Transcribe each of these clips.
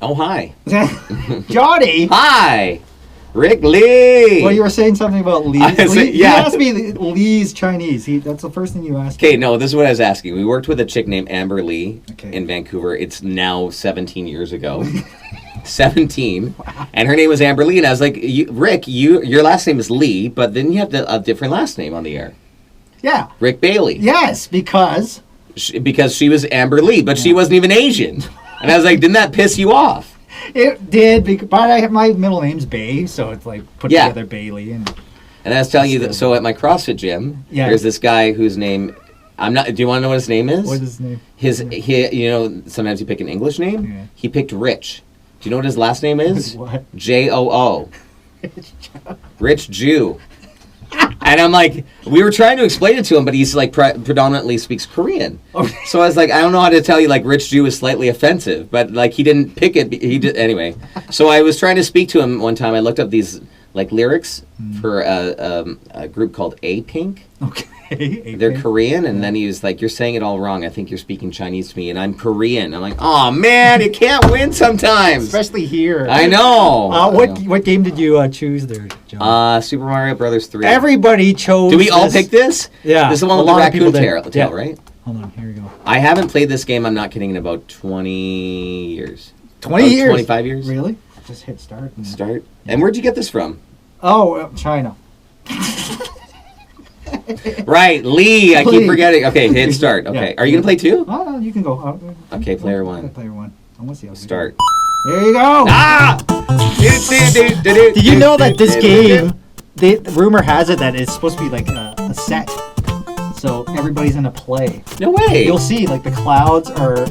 Oh, hi. Jonny! Hi! Rick Lee! Well, you were saying something about Lee. You asked me Lee's Chinese. That's the first thing you asked me. Okay, no, this is what I was asking. We worked with a chick named Amber Lee in Vancouver. It's now 17 years ago. 17. Wow. And her name was Amber Lee. And I was like, Rick, your last name is Lee, but then you have a different last name on the air. Yeah. Rick Bailey. Yes, because she was Amber Lee, but she wasn't even Asian. And I was like, didn't that piss you off? It did, but my middle name's Bay, so it's like put together Bailey. And I was telling you that, so at my CrossFit gym, there's this guy whose name, do you want to know what his name is? What is his name? Sometimes you pick an English name. Yeah. He picked Rich. Do you know what his last name is? What? J-O-O. Rich Jew. And I'm like, we were trying to explain it to him, but he's like predominantly speaks Korean. Okay. So I was like, I don't know how to tell you, like, Rich Jew is slightly offensive, but like he didn't pick it. He did anyway. So I was trying to speak to him one time. I looked up these like lyrics for a group called A-Pink. Okay. They're Korean, and then he was like, "You're saying it all wrong. I think you're speaking Chinese to me, and I'm Korean." I'm like, "Oh man, you can't win sometimes, especially here." I know. What game did you choose there, John? Super Mario Brothers 3. Everybody chose. Do we all pick this? Yeah, this is the one with the raccoon tail, right? Hold on, here we go. I haven't played this game. I'm not kidding. In about 20 years. 20 years. 25 years. Really? Just hit start. Start. Yeah. And where'd you get this from? Oh, China. Right, Lee. I keep forgetting. Okay, hit start. Okay, are you gonna play two? Oh, no, you can go. Okay, player one. Player one. I want to see how start. There you go. Ah! Did you know that this game? The rumor has it that it's supposed to be like a set, so everybody's gonna play. No way. You'll see, like the clouds have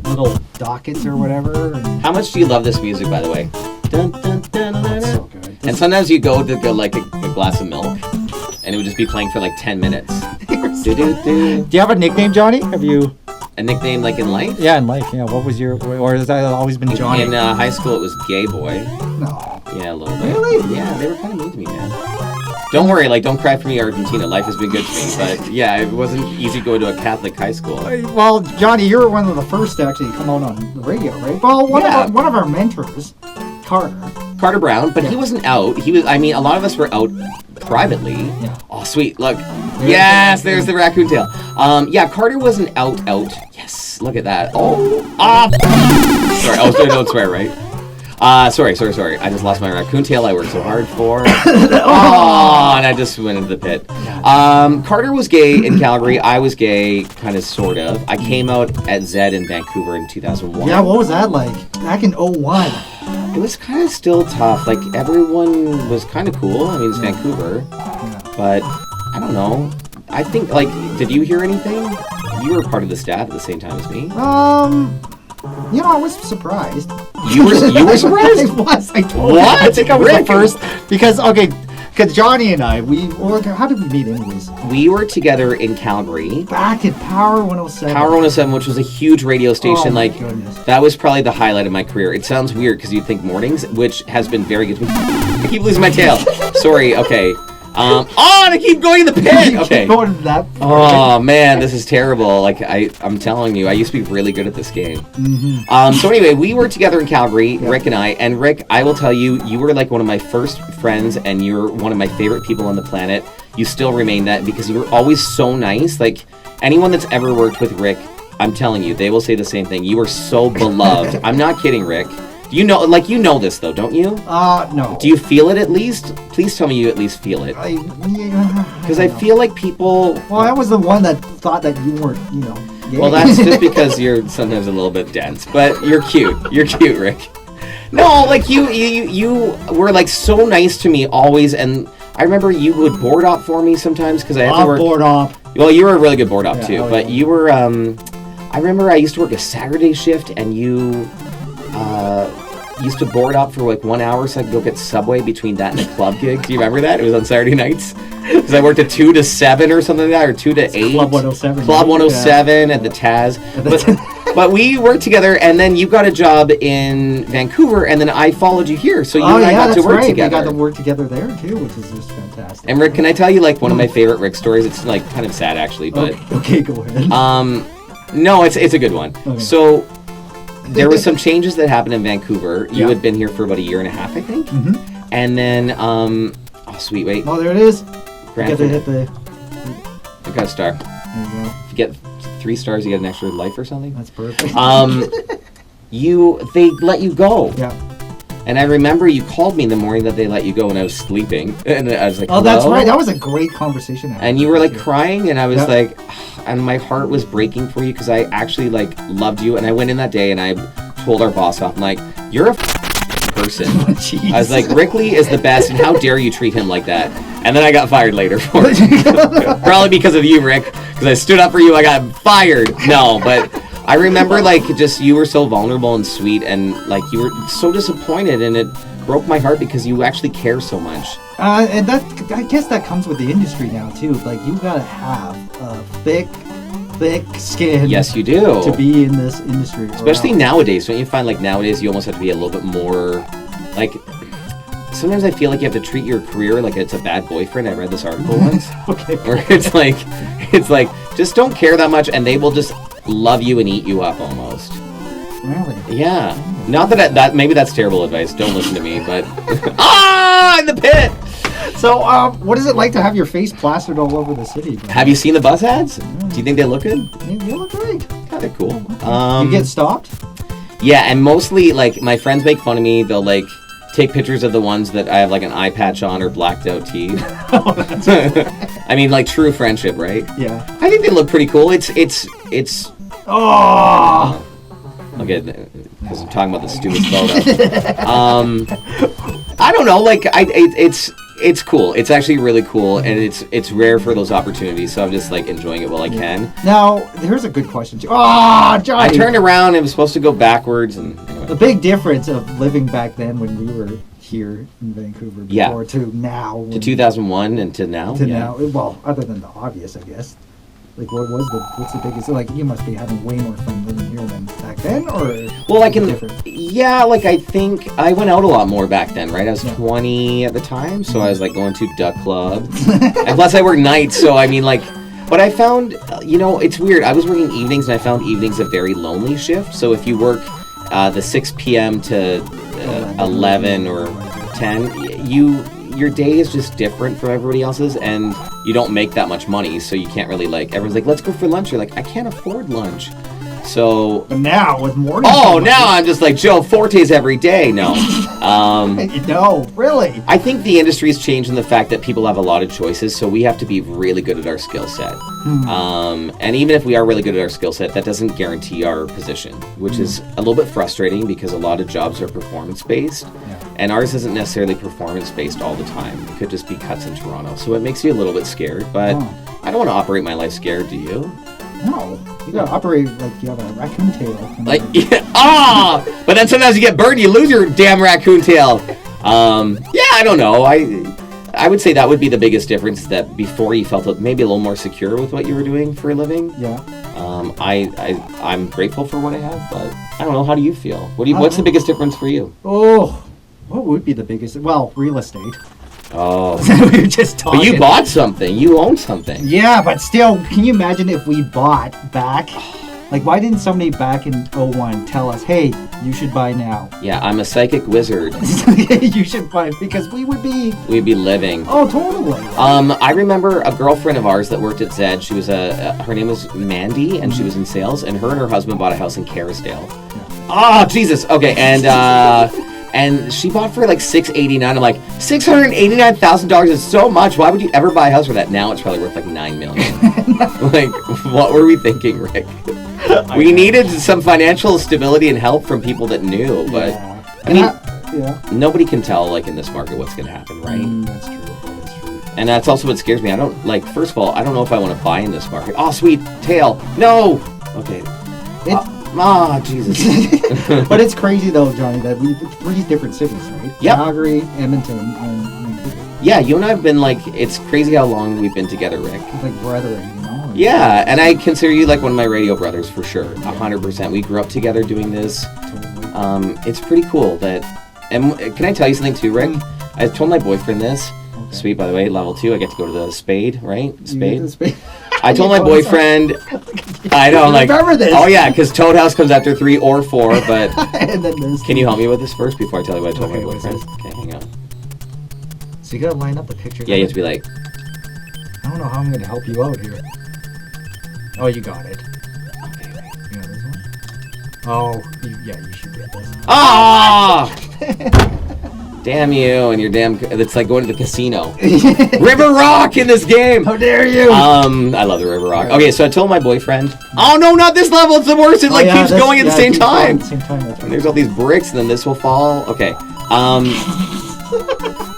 little dockets or whatever. How much do you love this music, by the way? Dun, dun, dun, dun, That's so good. And sometimes you go to like a glass of milk, and it would just be playing for like 10 minutes. Do you have a nickname, Jonny? Have you? A nickname like in life? Yeah, in life. Yeah. What was your? Or has that always been Jonny? In high school, it was Gay Boy. No. Yeah, a little bit. Really? Yeah, they were kind of mean to me, man. Don't worry, like, don't cry for me, Argentina. Life has been good to me. But yeah, it wasn't easy going to a Catholic high school. Well, Jonny, you were one of the first to actually come out on the radio, right? Well, one of our mentors, Carter Brown, but he wasn't out. He was. I mean, a lot of us were out privately. Yeah. Oh, sweet. Look. Yes, there's the raccoon tail. Yeah, Carter wasn't out. Yes, look at that. Oh. Ah. Sorry. Oh, so don't swear, right? Sorry. I just lost my raccoon tail I worked so hard for. Oh, and I just went into the pit. Carter was gay in Calgary. I was gay, kind of, sort of. I came out at Zed in Vancouver in 2001. Yeah, what was that like? Back in 01. It was kind of still tough. Like, everyone was kind of cool. I mean, it's Vancouver. Yeah. But, I don't know. I think, like, did you hear anything? You were part of the staff at the same time as me. I was surprised. You were surprised? I was. I told you. What? I think I was the first. Because Jonny and I, how did we meet anyways? We were together in Calgary. Back at Power 107. Power 107, which was a huge radio station. Oh, my goodness. That was probably the highlight of my career. It sounds weird because you'd think mornings, which has been very good to me. I keep losing my tail. Sorry, okay. And I keep going in the pit. Okay. Keep going that far. Oh man, this is terrible. Like I'm telling you, I used to be really good at this game. Mm-hmm. So anyway, we were together in Calgary, Rick and I. And Rick, I will tell you, you were like one of my first friends, and you're one of my favorite people on the planet. You still remain that because you were always so nice. Like anyone that's ever worked with Rick, I'm telling you, they will say the same thing. You were so beloved. I'm not kidding, Rick. You know this though, don't you? No. Do you feel it at least? Please tell me you at least feel it. Because I feel like people... Well, I was the one that thought that you weren't, gay. Well, that's just because you're sometimes a little bit dense. But you're cute. You're cute, Rick. No, like you were like so nice to me always, and I remember you would board op for me sometimes because I had to work... board op. Well, you were a really good board op too, but you were... I remember I used to work a Saturday shift, and you... used to board up for like 1 hour so I could go get Subway between that and a club gig. Do you remember that? It was on Saturday nights. Because I worked at 2 to 7 or something like that, or 2 to 8. Club 107. Club 107 at the Taz. But we worked together, and then you got a job in Vancouver, and then I followed you here. So you and I got to work together. We got to work together there too, which is just fantastic. And Rick, can I tell you like one of my favorite Rick stories? It's like kind of sad actually, but... Okay, go ahead. No, it's a good one. Okay. So... there were some changes that happened in Vancouver. You Yeah. had been here for about a year and a half, I think. Mm-hmm. And then, oh, sweet, wait. Oh, there it is. Grand You got to hit the... I got a star. There you go. If you get 3 stars, you get an extra life or something. That's perfect. They let you go. Yeah. And I remember you called me the morning that they let you go when I was sleeping. And I was like, Oh, that's hello? right. That was a great conversation. And you were like crying, and I was Yeah. like, and my heart was breaking for you because I actually like loved you. And I went in that day and I told our boss off, I'm like, you're a person. Jeez. I was like, Rickley is the best, and how dare you treat him like that? And then I got fired later for it. Probably because of you, Rick, because I stood up for you. I got fired. No, but I remember like just you were so vulnerable and sweet, and like you were so disappointed, and it broke my heart because you actually care so much. And that, I guess that comes with the industry now too. Like you gotta have a thick skin. Yes, you do. To be in this industry, Especially nowadays. Don't you find like nowadays you almost have to be a little bit more like. Sometimes I feel like you have to treat your career like it's a bad boyfriend. I read this article once. Okay. Where it's like just don't care that much, and they will just love you and eat you up almost. Really? Yeah. Not that maybe that's terrible advice. Don't listen to me, but in the pit. So, what is it like to have your face plastered all over the city? Have you seen the bus ads? Do you think they look good? They look great. Kind of cool. You get stopped? Yeah, and mostly like my friends make fun of me. They'll like take pictures of the ones that I have like an eye patch on or blacked out teeth. I mean, like true friendship, right? Yeah. I think they look pretty cool. It's. Oh. Okay, because I'm talking about the stupid photo. I don't know. Like, it's cool. It's actually really cool, and it's rare for those opportunities. So I'm just like enjoying it while I can. Now, here's a good question too. Oh, Johnny. I turned around and was supposed to go backwards, and anyway. The big difference of living back then when we were here in Vancouver before to now. To 2001 and to now. To now. Well, other than the obvious, I guess. Like, what's the biggest? Like, you must be having way more fun living here than back then, or well, I can. Different? Yeah, like I think I went out a lot more back then, right? I was 20 at the time, so I was like going to duck club, and plus I worked nights, so I mean like. But I found, it's weird. I was working evenings, and I found evenings a very lonely shift. So if you work the 6 p.m. to 11 or 10, your day is just different from everybody else's, and you don't make that much money, so you can't really like. Everyone's like, "Let's go for lunch." You're like, "I can't afford lunch." So. But now with morning. Oh, now I'm just like Joe Fortes every day. No. No, really. I think the industry's changed in the fact that people have a lot of choices, so we have to be really good at our skill set. And even if we are really good at our skill set, that doesn't guarantee our position, which is a little bit frustrating because a lot of jobs are performance-based, and ours isn't necessarily performance-based all the time. It could just be cuts in Toronto, so it makes you a little bit scared, but I don't want to operate my life scared, do you? No, you gotta operate like you have a raccoon tail. Like, but then sometimes you get burned, you lose your damn raccoon tail. I don't know. I would say that would be the biggest difference, that before you felt maybe a little more secure with what you were doing for a living. Yeah. I'm grateful for what I have, but I don't know. How do you feel? What's the biggest difference for you? Oh, what would be the biggest? Well, real estate. Oh. We were just talking. But you bought something. You own something. Yeah, but still, can you imagine if we bought back? Like, why didn't somebody back in 01 tell us, hey, you should buy now? Yeah, I'm a psychic wizard. You should buy, because we'd be living. Oh, totally. I remember a girlfriend of ours that worked at Zed. She was her name was Mandy, and she was in sales, and her husband bought a house in Kerrisdale. Oh, Jesus. Okay, and she bought for like $689. I'm like, $689,000 is so much. Why would you ever buy a house for that? Now it's probably worth like $9 million. Like, what were we thinking, Rick? We needed some financial stability and help from people that knew, but I mean, nobody can tell like in this market what's going to happen, right? That's true. That's true. And that's also what scares me. I don't like. First of all, I don't know if I want to buy in this market. Oh, sweet tail. No. Okay. Jesus. But it's crazy though, Johnny, that we 3 different cities, right? Yep. Calgary, Edmonton, and Vancouver. Yeah, you and I have been like, it's crazy how long we've been together, Rick. Like brethren, you know? Yeah, and I consider you like one of my radio brothers for sure, 100%. We grew up together doing this. Totally. It's pretty cool that, and can I tell you something too, Rick? I told my boyfriend this. Okay. Sweet, by the way, level 2, I get to go to the Spade, right? Spade. I told my boyfriend. I know, I'm like, remember this. Oh yeah, because Toad House comes after 3 or 4. But And then this. can you help me with this first before I tell you what I told my what's boyfriend? this? Okay, hang on. So you gotta line up the pictures. Yeah, you have to be like, I don't know how I'm gonna help you out here. Oh, you got it. You got this one? Oh, you should get this. ah! Damn you and your damn. It's like going to the casino. River Rock in this game. How dare you? I love the River Rock. Okay, so I told my boyfriend. Oh no, not this level. It's the worst. It keeps going at the same time. Same time. That's right. There's all these bricks, and then this will fall. Okay.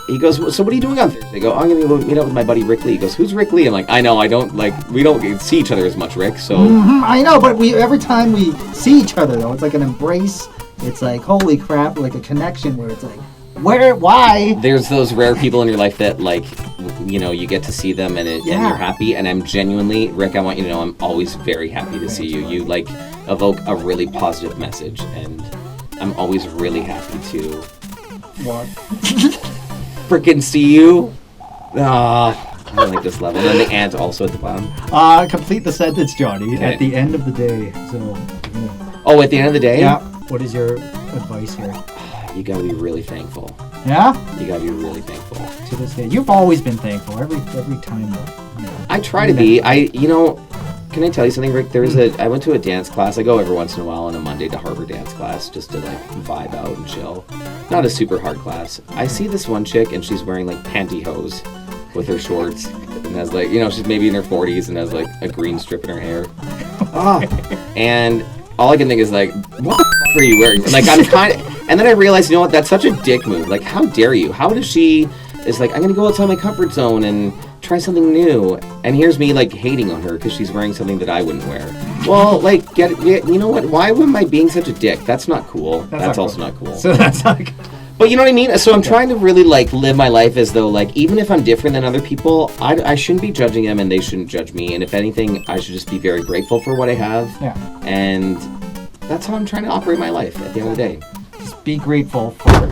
He goes, so what are you doing on Thursday? I go, I'm going to go meet up with my buddy Rick Lee. He goes, who's Rick Lee? I'm like, I know, we don't see each other as much, Rick, so... I know, but every time we see each other, though, it's like an embrace. It's like, holy crap, like a connection where it's like, why? There's those rare people in your life that, like, you get to see them and you're happy, and I'm genuinely, Rick, I want you to know I'm always very happy to see you. You, like, evoke a really positive message, and I'm always really happy to... What? Freaking see you. I don't like this level. And then the ant also at the bottom. Complete the sentence, Johnny. Okay. At the end of the day. So. Oh, at the end of the day? Yeah. What is your advice here? You gotta be really thankful. Yeah? You gotta be really thankful. To this day. You've always been thankful. Every time. I try to be. Can I tell you something, Rick? I went to a dance class. I go every once in a while on a Monday to Harbor dance class just to like vibe out and chill. Not a super hard class. I see this one chick and she's wearing like pantyhose with her shorts and has like, she's maybe in her 40s and has like a green strip in her hair. And all I can think is like, what the fuck are you wearing? Like and then I realized, that's such a dick move. Like, how dare you? How does she is like, I'm gonna go outside my comfort zone and try something new, and here's me like hating on her because she's wearing something that I wouldn't wear. Well, like, you know what? Why am I being such a dick? That's not cool. That's also not cool. So that's not good. But you know what I mean? So I'm trying to really like live my life as though like even if I'm different than other people, I shouldn't be judging them and they shouldn't judge me. And if anything, I should just be very grateful for what I have. Yeah. And that's how I'm trying to operate my life at the end of the day. Just be grateful for.